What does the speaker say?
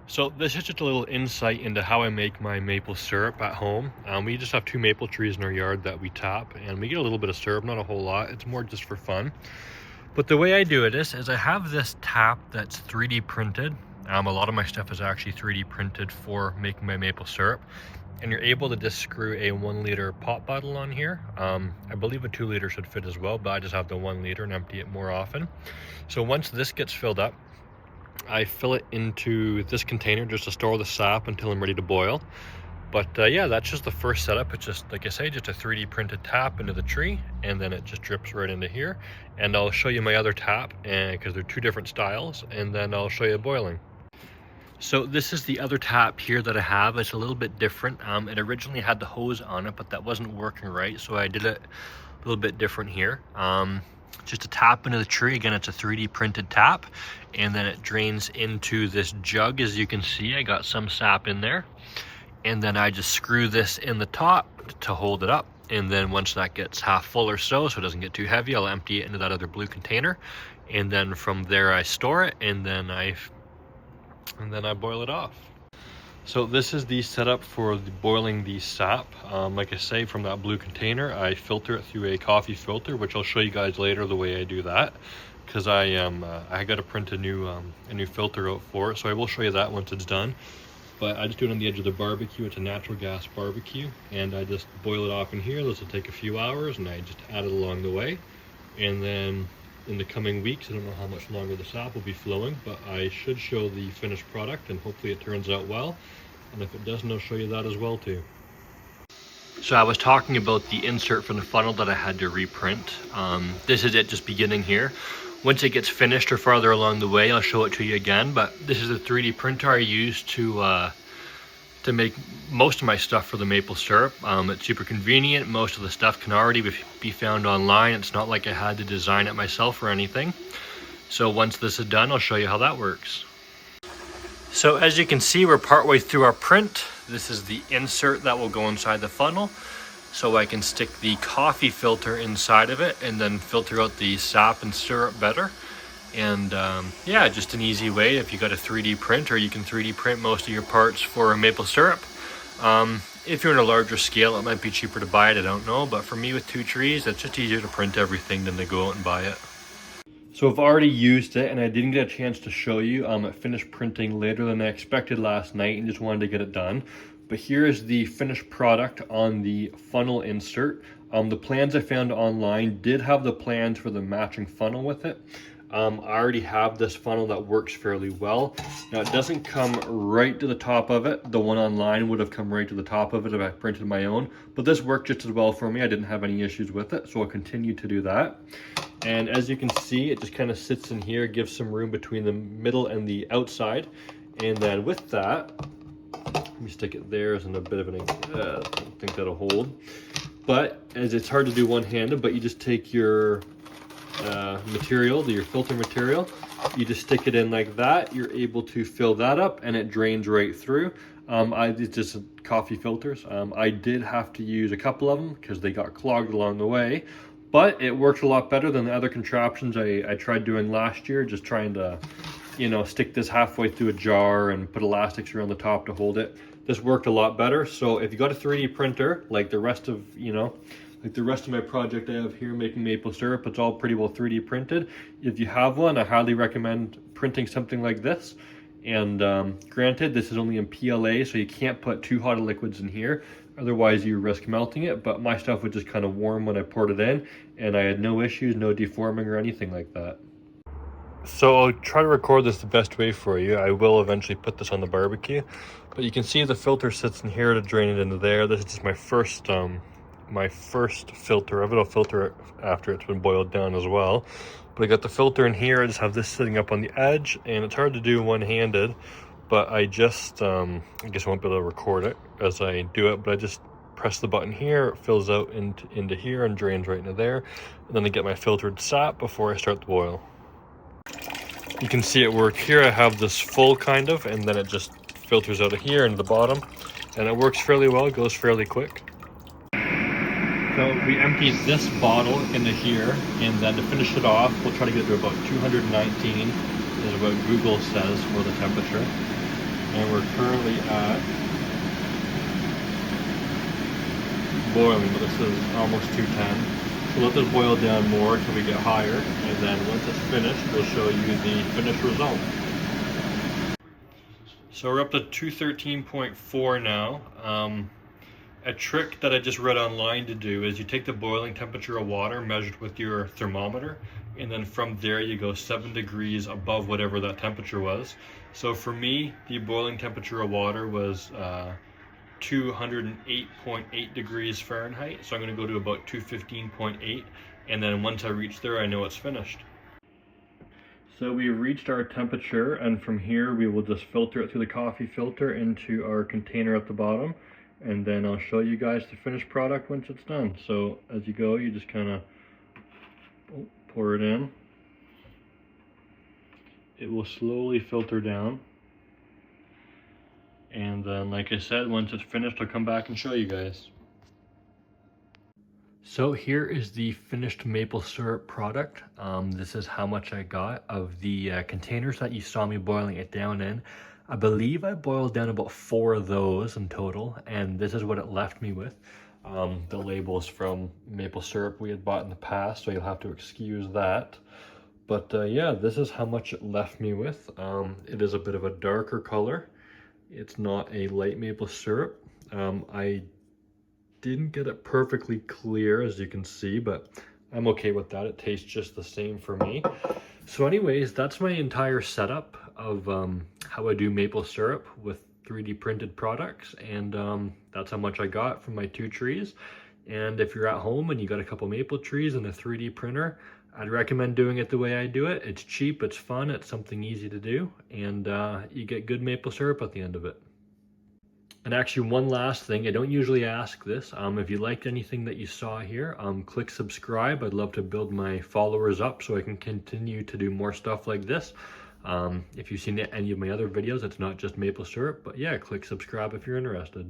So this is just a little insight into how I make my maple syrup at home. We just have two maple trees in our yard that we tap, and we get a little bit of syrup, not a whole lot. It's more just for fun. But the way I do it is I have this tap that's 3D printed. A lot of my stuff is actually 3D printed for making my maple syrup. And you're able to just screw a 1 liter pop bottle on here. I believe a 2 liter should fit as well, but I just have the 1 liter and empty it more often. So once this gets filled up, I fill it into this container just to store the sap until I'm ready to boil. But yeah, that's just the first setup. It's just, like I say, just a 3D printed tap into the tree, and then it just drips right into here. And I'll show you my other tap, and because they're two different styles, and then I'll show you boiling. So this is the other tap here that I have. It's a little bit different. It originally had the hose on it, but that wasn't working right, so I did it a little bit different here. Just a tap into the tree. Again, it's a 3D printed tap, and then it drains into this jug. As you can see, I got some sap in there, and then I just screw this in the top to hold it up. And then once that gets half full or so it doesn't get too heavy, I'll empty it into that other blue container, and then from there I store it, and then I boil it off. So this is the setup for boiling the sap. Like I say, from that blue container, I filter it through a coffee filter, which I'll show you guys later the way I do that, because I got to print a new filter out for it. So I will show you that once it's done. But I just do it on the edge of the barbecue. It's a natural gas barbecue, and I just boil it off in here. This will take a few hours, and I just add it along the way. And then in the coming weeks, I don't know how much longer the sap will be flowing, but I should show the finished product, and hopefully it turns out well. And if it doesn't, I'll show you that as well too. So I was talking about the insert for the funnel that I had to reprint. This is it just beginning here. Once it gets finished or farther along the way, I'll show it to you again. But this is a 3D printer I use to make most of my stuff for the maple syrup. It's super convenient. Most of the stuff can already be found online. It's not like I had to design it myself or anything. So once this is done, I'll show you how that works. So as you can see, we're partway through our print. This is the insert that will go inside the funnel. So I can stick the coffee filter inside of it and then filter out the sap and syrup better. And yeah, just an easy way. If you got a 3D printer, you can 3D print most of your parts for maple syrup. If you're in a larger scale, it might be cheaper to buy it, I don't know. But for me with two trees, it's just easier to print everything than to go out and buy it. So I've already used it, and I didn't get a chance to show you. It finished printing later than I expected last night and just wanted to get it done. But here is the finished product on the funnel insert. The plans I found online did have the plans for the matching funnel with it. I already have this funnel that works fairly well. Now it doesn't come right to the top of it. The one online would have come right to the top of it if I printed my own, but this worked just as well for me. I didn't have any issues with it, so I'll continue to do that. And as you can see, it just kind of sits in here, gives some room between the middle and the outside. And then with that, let me stick it there as in a bit of an, I don't think that'll hold. But as it's hard to do one-handed, but you just take your material, your filter material, you just stick it in like that. You're able to fill that up and it drains right through. It's just coffee filters. I did have to use a couple of them because they got clogged along the way, but it worked a lot better than the other contraptions I tried doing last year, just trying to, you know, stick this halfway through a jar and put elastics around the top to hold it. This worked a lot better. So if you got a 3D printer, like the rest of, like the rest of my project I have here making maple syrup, it's all pretty well 3D printed. If you have one, I highly recommend printing something like this. And granted, this is only in PLA, so you can't put too hot of liquids in here. Otherwise, you risk melting it. But my stuff was just kind of warm when I poured it in, and I had no issues, no deforming or anything like that. So I'll try to record this the best way for you. I will eventually put this on the barbecue. But you can see the filter sits in here to drain it into there. This is just my first filter of it. I'll filter it after it's been boiled down as well. But I got the filter in here. I just have this sitting up on the edge, and it's hard to do one-handed, but I just I guess I won't be able to record it as I do it, but I just press the button here, it fills out into here and drains right into there. And then I get my filtered sap before I start the boil. You can see it work here. I have this full kind of, and then it just filters out of here into the bottom, and it works fairly well. It goes fairly quick. So we emptied this bottle into here, and then to finish it off, we'll try to get to about 219 is what Google says for the temperature. and we're currently at boiling, but this is almost 210. So let this boil down more until we get higher, and then once it's finished, we'll show you the finished result. So we're up to 213.4 now. A trick that I just read online to do is you take the boiling temperature of water measured with your thermometer, and then from there you go 7 degrees above whatever that temperature was. So for me, the boiling temperature of water was 208.8 degrees Fahrenheit. So I'm going to go to about 215.8, and then once I reach there, I know it's finished. So we've reached our temperature, and from here we will just filter it through the coffee filter into our container at the bottom, and then I'll show you guys the finished product once it's done. So as you go, you just kind of pour it in. It will slowly filter down, and then like I said, once it's finished, I'll come back and show you guys. So here is the finished maple syrup product. This is how much I got of the containers that you saw me boiling it down in. I believe I boiled down about 4 of those in total, and this is what it left me with. The labels from maple syrup we had bought in the past, so you'll have to excuse that. But yeah, this is how much it left me with. It is a bit of a darker color. It's not a light maple syrup. I didn't get it perfectly clear, as you can see, but I'm okay with that. It tastes just the same for me. So anyways, that's my entire setup of how I do maple syrup with 3D printed products, and that's how much I got from my 2 trees. And if you're at home and you got a couple maple trees and a 3D printer, I'd recommend doing it the way I do it. It's cheap, it's fun, it's something easy to do, and you get good maple syrup at the end of it. And actually, one last thing, I don't usually ask this. If you liked anything that you saw here, click subscribe. I'd love to build my followers up so I can continue to do more stuff like this. If you've seen any of my other videos, it's not just maple syrup, but yeah, click subscribe if you're interested.